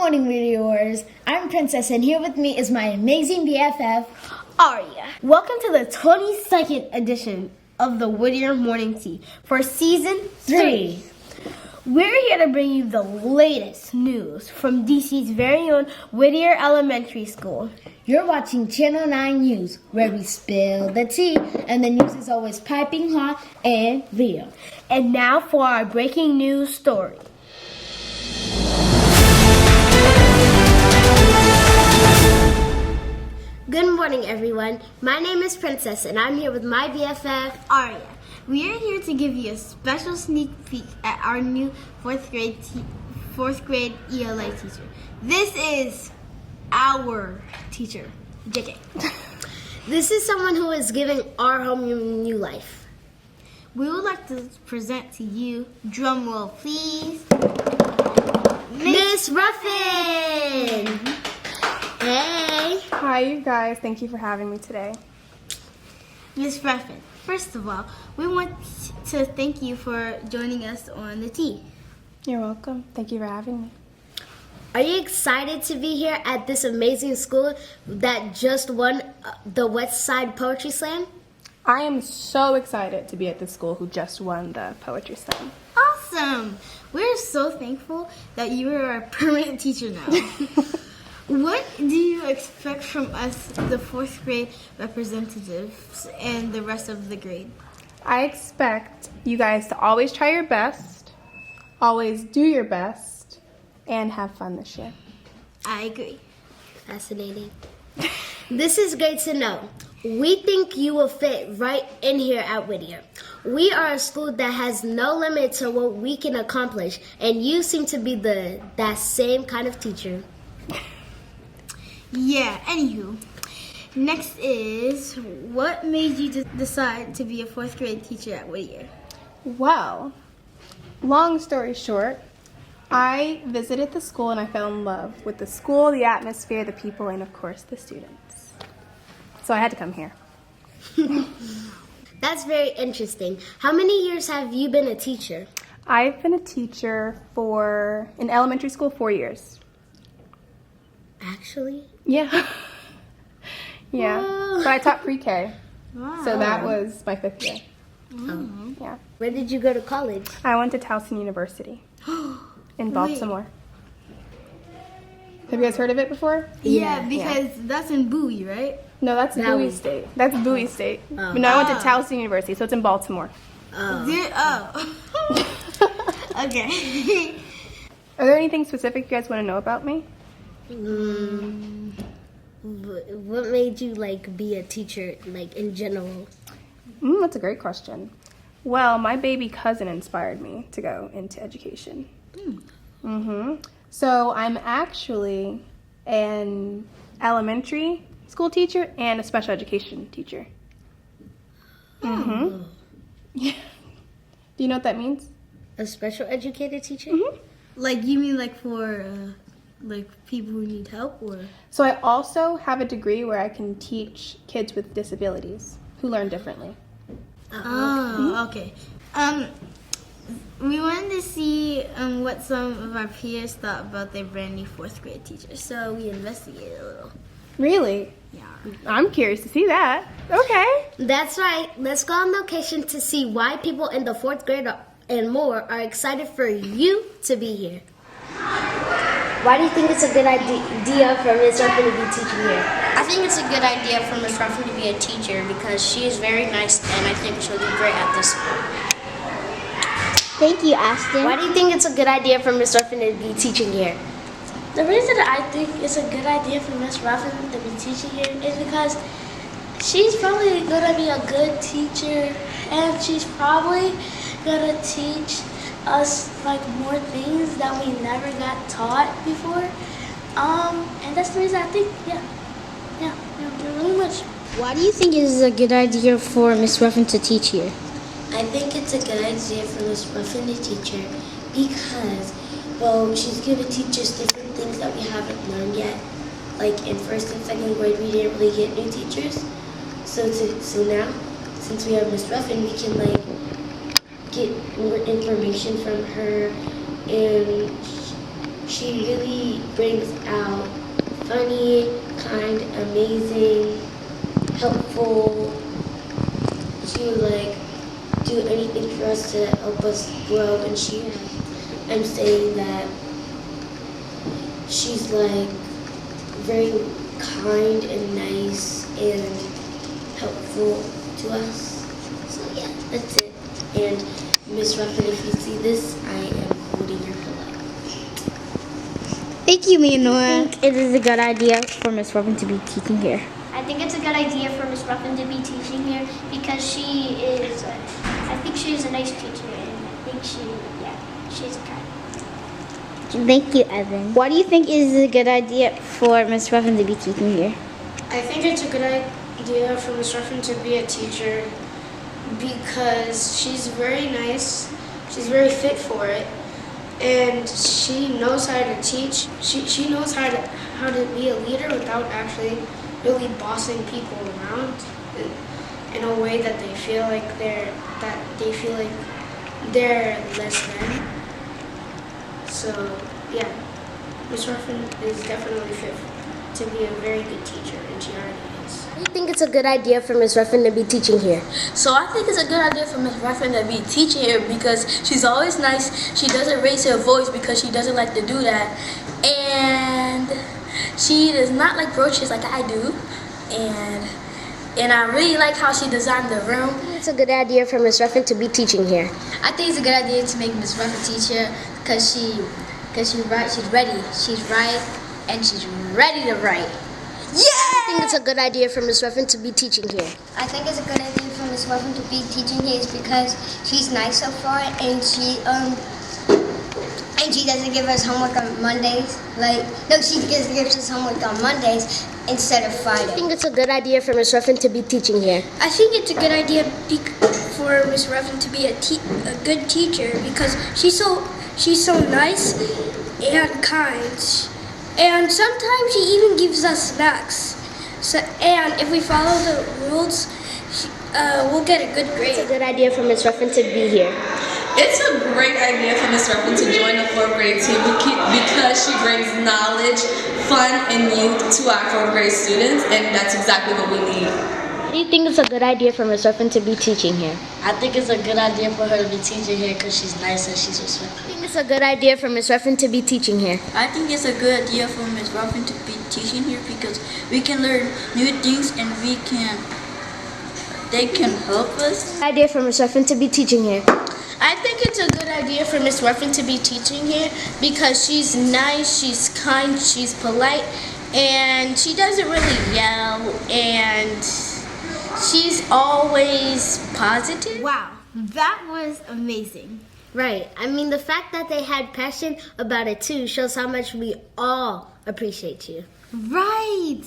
morning, viewers. I'm Princess, and here with me is my amazing BFF, Aria. Welcome to the 22nd edition of the Whittier Morning Tea for Season 3. We're here to bring you the latest news from DC's very own Whittier Elementary School. You're watching Channel 9 News, where we spill the tea, and the news is always piping hot and real. And now for our breaking news story. Good morning, everyone. My name is Princess, and I'm here with my BFF, Aria. We are here to give you a special sneak peek at our new fourth grade ELA teacher. This is our teacher, JK. This is someone who is giving our home new life. We would like to present to you, drum roll please, Miss Ruffin. Hey. Hi, you guys. Thank you for having me today. Miss Ruffin, first of all, we want to thank you for joining us on the tea. You're welcome. Thank you for having me. Are you excited to be here at this amazing school that just won the West Side Poetry Slam? I am so excited to be at this school who just won the Poetry Slam. Awesome! We're so thankful that you are a permanent teacher now. What do you expect from us, the fourth grade representatives, and the rest of the grade? I expect you guys to always try your best, always do your best, and have fun this year. I agree. Fascinating. This is great to know. We think you will fit right in here at Whittier. We are a school that has no limit to what we can accomplish, and you seem to be that same kind of teacher. Yeah, anywho. Next is, what made you decide to be a fourth grade teacher at Whittier? Well, long story short, I visited the school and I fell in love with the school, the atmosphere, the people, and of course the students. So I had to come here. That's very interesting. How many years have you been a teacher? I've been a teacher in elementary school 4 years. Actually? Yeah. Yeah. Whoa. But I taught pre-K. Wow. So that was my 5th year. Oh. Yeah. Where did you go to college? I went to Towson University in Baltimore. Have you guys heard of it before? Yeah, because that's in Bowie, right? No, that's Bowie State. That's Bowie State. But no, I went to Towson University, so it's in Baltimore. Okay. Are there anything specific you guys want to know about me? What made you be a teacher in general? That's a great question. Well, my baby cousin inspired me to go into education. So I'm actually an elementary school teacher and a special education teacher. Yeah. Do you know what that means? A special educated teacher? Mm-hmm. You mean for people who need help, or? So I also have a degree where I can teach kids with disabilities who learn differently. Okay. We wanted to see what some of our peers thought about their brand new fourth grade teacher, so we investigated a little. Really? Yeah. I'm curious to see that. Okay. That's right. Let's go on location to see why people in the fourth grade and more are excited for you to be here. Why do you think it's a good idea for Ms. Ruffin to be teaching here? I think it's a good idea for Ms. Ruffin to be a teacher because she is very nice and I think she'll do great at this school. Thank you, Ashton. Why do you think it's a good idea for Ms. Ruffin to be teaching here? The reason I think it's a good idea for Ms. Ruffin to be teaching here is because she's probably going to be a good teacher and she's probably going to teach us more things that we never got taught before. And that's the reason I think, really much. Why do you think it is a good idea for Ms. Ruffin to teach here? I think it's a good idea for Ms. Ruffin to teach her because, she's going to teach us different things that we haven't learned yet. In 1st and 2nd grade, we didn't really get new teachers. So now, since we have Ms. Ruffin, we can, get more information from her, and she really brings out funny, kind, amazing, helpful. She would like do anything for us to help us grow, and I'm saying that she's like very kind and nice and helpful to us. So yeah, that's it. And Miss Ruffin, if you see this, I am holding your pillow. Thank you, Leonora. I think it is a good idea for Miss Ruffin to be teaching here. I think it's a good idea for Miss Ruffin to be teaching here because I think she's a nice teacher, and I think she's a kind. Thank you, Evan. Why do you think it is a good idea for Miss Ruffin to be teaching here? I think it's a good idea for Miss Ruffin to be a teacher because she's very nice, she's very fit for it, and she knows how to teach. She knows how to be a leader without actually really bossing people around in a way that they feel like they're less than. So yeah, Miss Ruffin is definitely fit to be a very good teacher, and she already is. I think it's a good idea for Miss Ruffin to be teaching here. So I think it's a good idea for Miss Ruffin to be teaching here because she's always nice. She doesn't raise her voice because she doesn't like to do that. And she does not like roaches like I do. And I really like how she designed the room. It's a good idea for Miss Ruffin to be teaching here. I think it's a good idea to make Miss Ruffin teach here because she's ready. She's right, and she's ready to write. I think it's a good idea for Miss Ruffin to be teaching here. I think it's a good idea for Miss Ruffin to be teaching here is because she's nice so far, and she doesn't give us homework on Mondays. She just gives us homework on Mondays instead of I Friday. think it's a good idea for Miss Ruffin to be teaching here. I think it's a good idea for Miss Ruffin to be a good teacher because she's so nice and kind. And sometimes she even gives us snacks. And if we follow the rules, we'll get a good grade. It's a good idea for Miss Ruffin to be here. It's a great idea for Miss Ruffin to join the 4th grade team because she brings knowledge, fun, and youth to our 4th grade students, and that's exactly what we need. Do you think it's a good idea for Miss Ruffin to be teaching here? I think it's a good idea for her to be teaching here because she's nice and she's respectful. I think it's a good idea for Miss Ruffin to be teaching here. I think it's a good idea for Miss Ruffin to be teaching here because we can learn new things and they can help us. Idea for Miss Ruffin to be teaching here. I think it's a good idea for Miss Ruffin to be teaching here because she's nice, she's kind, she's polite, and she doesn't really yell, and she's always positive. Wow, that was amazing. Right. I mean, the fact that they had passion about it too shows how much we all appreciate you. Right.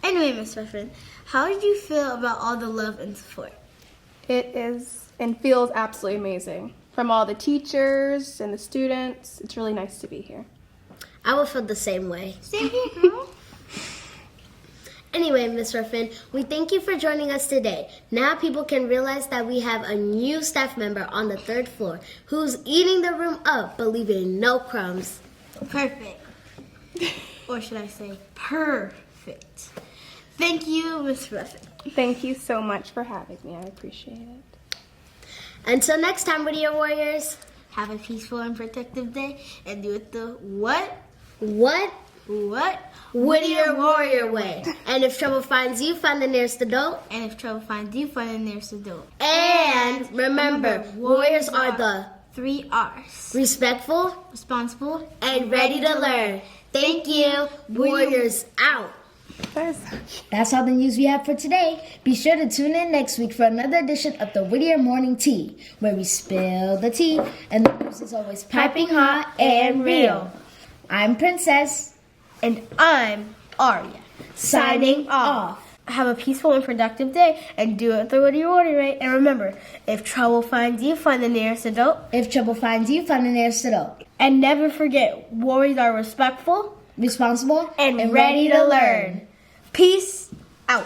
Anyway, Miss Ruffin, how did you feel about all the love and support? It is and feels absolutely amazing. From all the teachers and the students, it's really nice to be here. I would feel the same way. Same here, girl. Anyway, Miss Ruffin, we thank you for joining us today. Now people can realize that we have a new staff member on the 3rd floor who's eating the room up but leaving no crumbs. Perfect. Or should I say perfect. Thank you, Miss Ruffin. Thank you so much for having me. I appreciate it. Until next time, Whittier Warriors. Have a peaceful and protective day and do it the what? Whittier Warrior way. And if trouble finds you, find the nearest adult. And if trouble finds you, find the nearest adult. And remember, warriors are the 3 R's. respectful Responsible and ready to learn. Thank you. Warriors out. That's all the news we have for today. Be sure to tune in next week for another edition of the Whittier Morning Tea, where we spill the tea and the news is always piping hot and real. I'm Princess. And I'm Aria. Signing off. Have a peaceful and productive day and do it the Whittier Warrior way. And remember, if trouble finds you, find the nearest adult. If trouble finds you, find the nearest adult. And never forget, warriors are respectful, responsible, and ready to learn. Peace out.